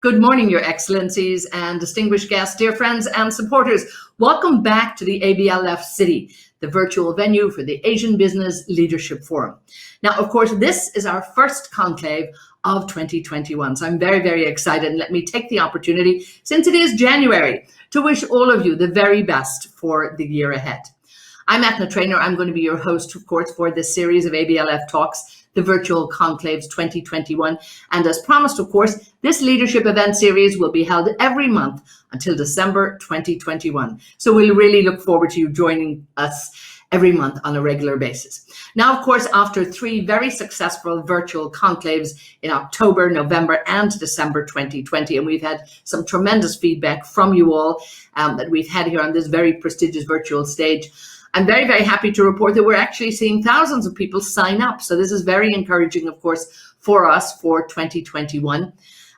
Good morning, Your Excellencies and distinguished guests, dear friends and supporters. Welcome back to the ABLF City, the virtual venue for the Asian Business Leadership Forum. Now, of course, this is our first conclave of 2021. So I'm very, very excited. And let me take the opportunity, since it is January, to wish all of you the very best for the year ahead. I'm Eithne Treanor. I'm going to be your host, of course, for this series of ABLF Talks, the virtual conclaves 2021. And as promised, of course, this leadership event series will be held every month until December 2021. So we'll really look forward to you joining us every month on a regular basis. Now, of course, after 3 very successful virtual conclaves in October, November, and December 2020, and we've had some tremendous feedback from you all that we've had here on this very prestigious virtual stage, I'm very, very happy to report that we're actually seeing thousands of people sign up. So this is very encouraging, of course, for us for 2021.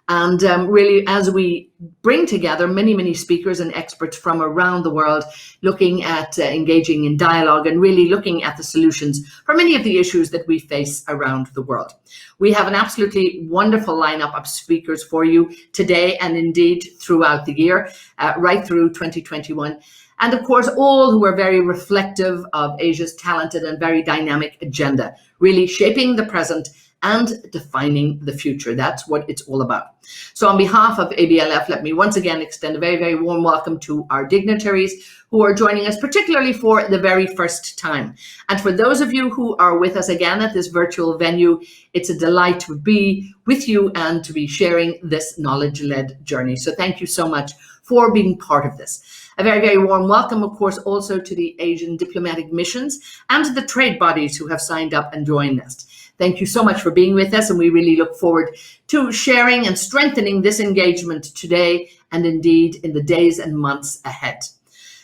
And really, as we bring together many, many speakers and experts from around the world, looking at engaging in dialogue and really looking at the solutions for many of the issues that we face around the world. We have an absolutely wonderful lineup of speakers for you today and indeed throughout the year, right through 2021. And of course, all who are very reflective of Asia's talented and very dynamic agenda, really shaping the present and defining the future. That's what it's all about. So on behalf of ABLF, let me once again extend a very, very warm welcome to our dignitaries who are joining us, particularly for the very first time. And for those of you who are with us again at this virtual venue, it's a delight to be with you and to be sharing this knowledge-led journey. So thank you so much for being part of this. A very, very warm welcome, of course, also to the Asian diplomatic missions and to the trade bodies who have signed up and joined us. Thank you so much for being with us, and we really look forward to sharing and strengthening this engagement today and indeed in the days and months ahead.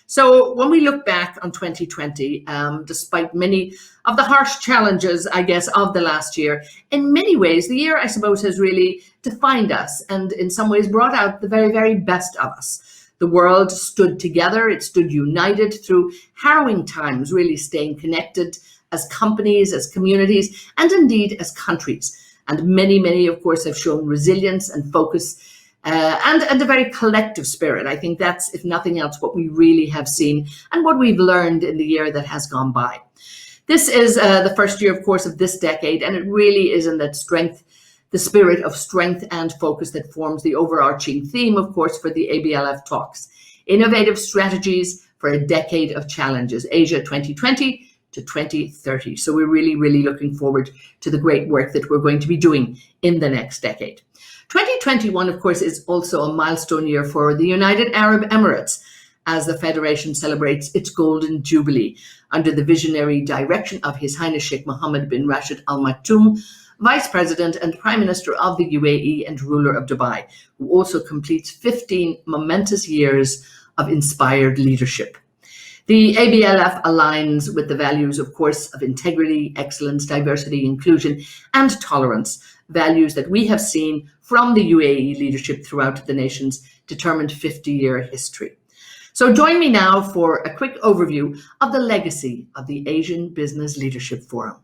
So when we look back on 2020, despite many of the harsh challenges, I guess, of the last year, in many ways, the year, I suppose, has really defined us and in some ways brought out the very, very best of us. The world stood together, it stood united through harrowing times, really staying connected as companies, as communities, and indeed as countries. And many, many, of course, have shown resilience and focus and a very collective spirit. I think that's, if nothing else, what we really have seen and what we've learned in the year that has gone by. This is the first year, of course, of this decade, and it really is in that strength, the spirit of strength and focus that forms the overarching theme, of course, for the ABLF Talks. Innovative strategies for a decade of challenges, Asia 2020 to 2030. So we're really, really looking forward to the great work that we're going to be doing in the next decade. 2021, of course, is also a milestone year for the United Arab Emirates as the Federation celebrates its Golden Jubilee under the visionary direction of His Highness Sheikh Mohammed bin Rashid Al Maktoum, Vice President and Prime Minister of the UAE and ruler of Dubai, who also completes 15 momentous years of inspired leadership. The ABLF aligns with the values, of course, of integrity, excellence, diversity, inclusion, and tolerance, values that we have seen from the UAE leadership throughout the nation's determined 50-year history. So join me now for a quick overview of the legacy of the Asian Business Leadership Forum.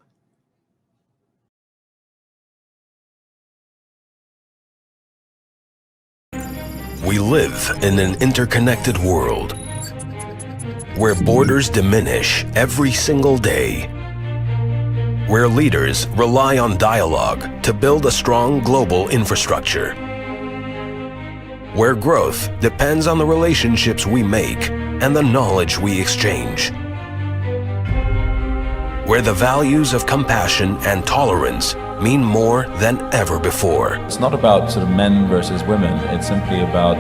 We live in an interconnected world where borders diminish every single day, where leaders rely on dialogue to build a strong global infrastructure, where growth depends on the relationships we make and the knowledge we exchange, where the values of compassion and tolerance mean more than ever before. It's not about sort of men versus women, it's simply about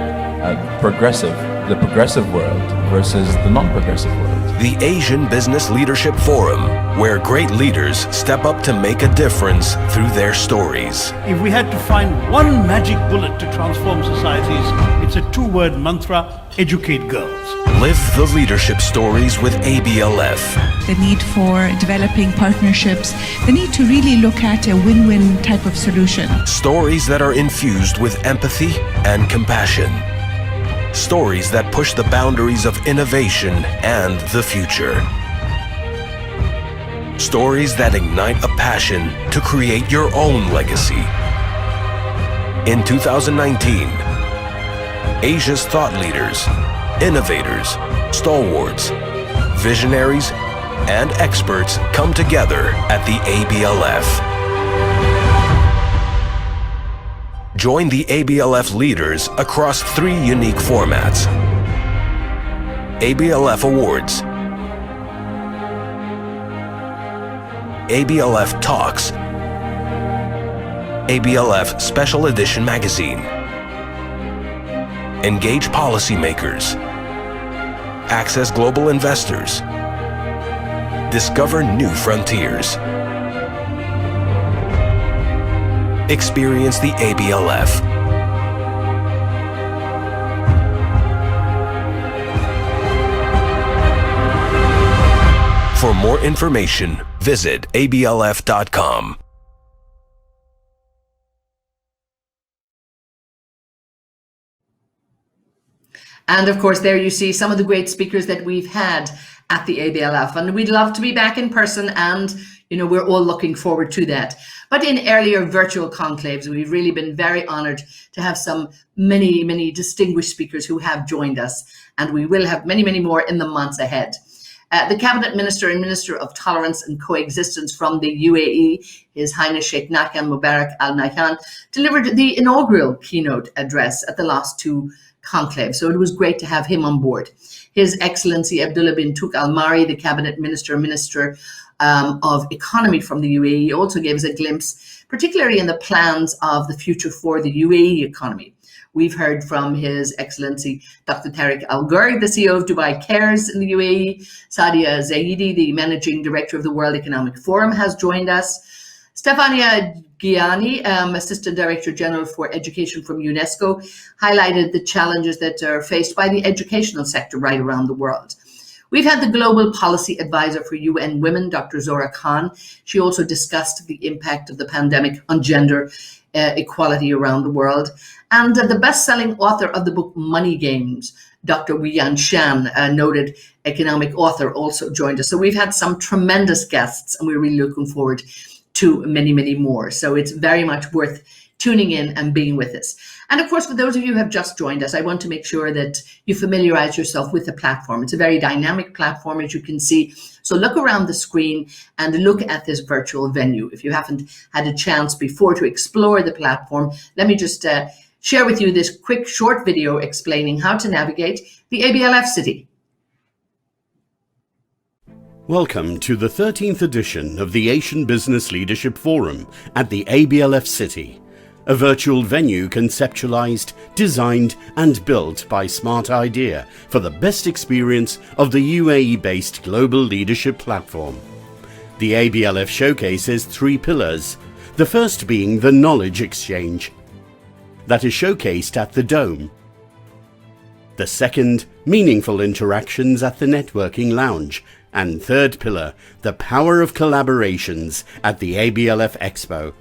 the progressive world versus the non-progressive world. The Asian Business Leadership Forum, where great leaders step up to make a difference through their stories. If we had to find one magic bullet to transform societies, it's a 2-word mantra: educate girls. Live the leadership stories with ABLF. The need for developing partnerships, the need to really look at a win-win type of solution. Stories that are infused with empathy and compassion. Stories that push the boundaries of innovation and the future. Stories that ignite a passion to create your own legacy. In 2019, Asia's thought leaders, innovators, stalwarts, visionaries, and experts come together at the ABLF. Join the ABLF leaders across 3 unique formats: ABLF Awards, ABLF Talks, ABLF Special Edition Magazine. Engage policymakers, access global investors, discover new frontiers. Experience the ABLF. For more information, visit ablf.com. And of course, there you see some of the great speakers that we've had at the ABLF, and we'd love to be back in person, and we're all looking forward to that. But in earlier virtual conclaves, we've really been very honored to have many distinguished speakers who have joined us, and we will have many more in the months ahead. The Cabinet Minister and Minister of Tolerance and Coexistence from the UAE, His Highness Sheikh Nahayan Mabarak Al Nahayan, delivered the inaugural keynote address at the last 2 conclave. So it was great to have him on board. His Excellency Abdullah bin Tuq Al Mari, the Cabinet Minister of Economy from the UAE, also gave us a glimpse, particularly in the plans of the future for the UAE economy. We've heard from His Excellency Dr. Tariq Al Ghurr, the CEO of Dubai Cares in the UAE. Sadia Zaidi, the Managing Director of the World Economic Forum, has joined us. Stefania Gianni, Assistant Director General for Education from UNESCO, highlighted the challenges that are faced by the educational sector right around the world. We've had the Global Policy Advisor for UN Women, Dr. Zora Khan. She also discussed the impact of the pandemic on gender equality around the world. And the best-selling author of the book Money Games, Dr. Weiyan Shan, a noted economic author, also joined us. So we've had some tremendous guests, and we're really looking forward to many more. So it's very much worth tuning in and being with us. And of course, for those of you who have just joined us, I want to make sure that you familiarize yourself with the platform. It's a very dynamic platform, as you can see. So look around the screen and look at this virtual venue. If you haven't had a chance before to explore the platform, let me just share with you this quick short video explaining how to navigate the ABLF City. Welcome to the 13th edition of the Asian Business Leadership Forum at the ABLF City, a virtual venue conceptualized, designed and built by Smart Idea for the best experience of the UAE-based global leadership platform. The ABLF showcases 3 pillars, the first being the knowledge exchange that is showcased at the Dome. The second, meaningful interactions at the networking lounge. And third pillar, the power of collaborations at the ABLF Expo.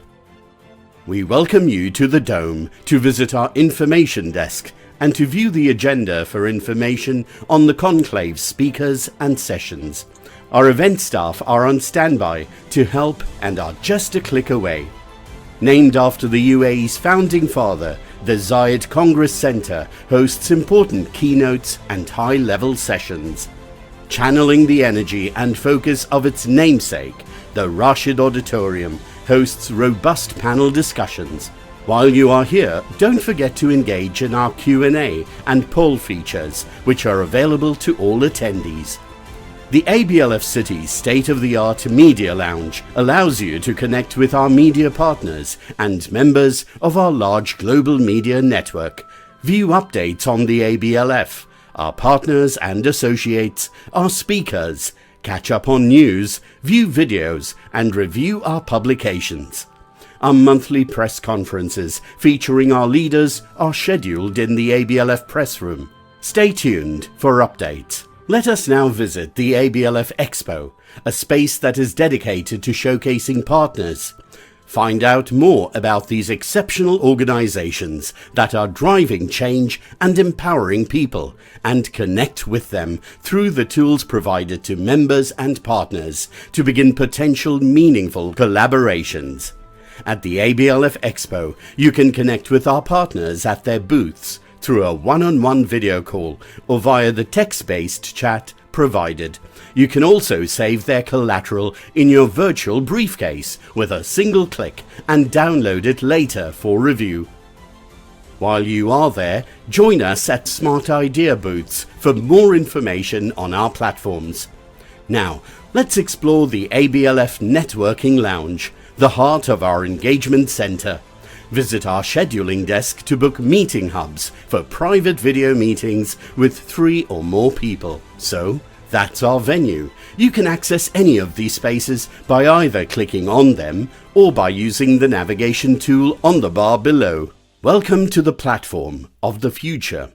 We welcome you to the Dome to visit our information desk and to view the agenda for information on the conclave speakers and sessions. Our event staff are on standby to help and are just a click away. Named after the UAE's founding father, the Zayed Congress Center hosts important keynotes and high-level sessions. Channeling the energy and focus of its namesake, the Rashid Auditorium hosts robust panel discussions. While you are here, don't forget to engage in our Q&A and poll features, which are available to all attendees. The ABLF City's state-of-the-art media lounge allows you to connect with our media partners and members of our large global media network, view updates on the ABLF, our partners and associates, our speakers, catch up on news, view videos, and review our publications. Our monthly press conferences featuring our leaders are scheduled in the ABLF press room. Stay tuned for updates. Let us now visit the ABLF Expo, a space that is dedicated to showcasing partners. Find out more about these exceptional organizations that are driving change and empowering people, and connect with them through the tools provided to members and partners to begin potential meaningful collaborations. At the ABLF Expo, you can connect with our partners at their booths, through a one-on-one video call or via the text-based chat provided. You can also save their collateral in your virtual briefcase with a single click and download it later for review. While you are there, join us at Smart Idea booths for more information on our platforms. Now, let's explore the ABLF Networking Lounge, the heart of our engagement center. Visit our scheduling desk to book meeting hubs for private video meetings with 3 or more people. So, that's our venue. You can access any of these spaces by either clicking on them or by using the navigation tool on the bar below. Welcome to the platform of the future.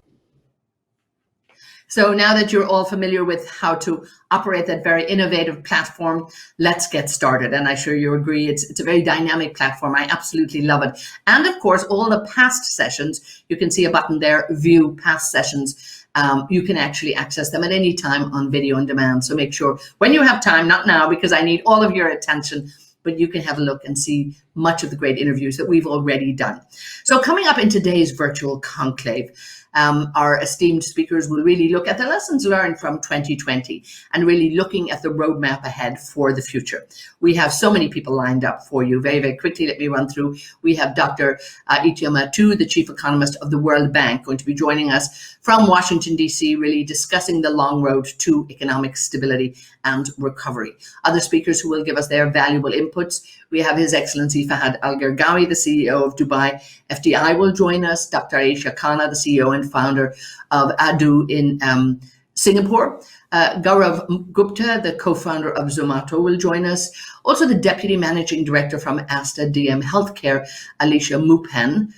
So now that you're all familiar with how to operate that very innovative platform, let's get started. And I'm sure you agree, it's a very dynamic platform. I absolutely love it. And of course, all the past sessions, you can see a button there, view past sessions. You can actually access them at any time on video on demand. So make sure when you have time, not now, because I need all of your attention, but you can have a look and see much of the great interviews that we've already done. So coming up in today's virtual conclave, our esteemed speakers will really look at the lessons learned from 2020 and really looking at the roadmap ahead for the future. We have so many people lined up for you. Very, very quickly, let me run through. We have Dr. Eithne, the chief economist of the World Bank, going to be joining us from Washington, D.C., really discussing the long road to economic stability and recovery. Other speakers who will give us their valuable inputs. We have His Excellency Fahad Al-Gargawi, the CEO of Dubai FDI, will join us. Dr. Aisha Khanna, the CEO and founder of ADU in Singapore. Gaurav Gupta, the co-founder of Zomato, will join us. Also, the deputy managing director from Asta DM Healthcare, Alicia Mupen.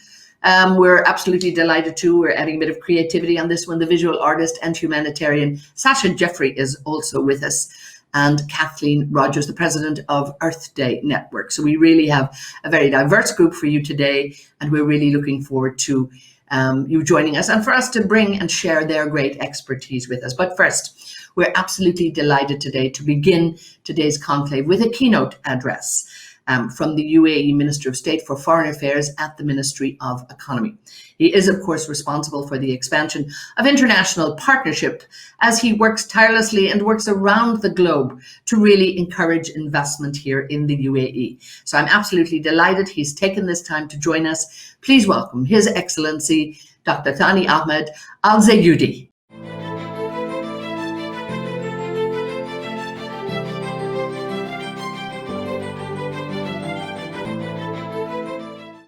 We're absolutely delighted too. We're adding a bit of creativity on this one. The visual artist and humanitarian Sasha Jeffrey is also with us. And Kathleen Rogers, the president of Earth Day Network. So we really have a very diverse group for you today, and we're really looking forward to you joining us and for us to bring and share their great expertise with us. But first, we're absolutely delighted today to begin today's conclave with a keynote address from the UAE Minister of State for Foreign Affairs at the Ministry of Economy. He is, of course, responsible for the expansion of international partnership as he works tirelessly and works around the globe to really encourage investment here in the UAE. So I'm absolutely delighted he's taken this time to join us. Please welcome His Excellency Dr. Thani Ahmed Al-Zayudi.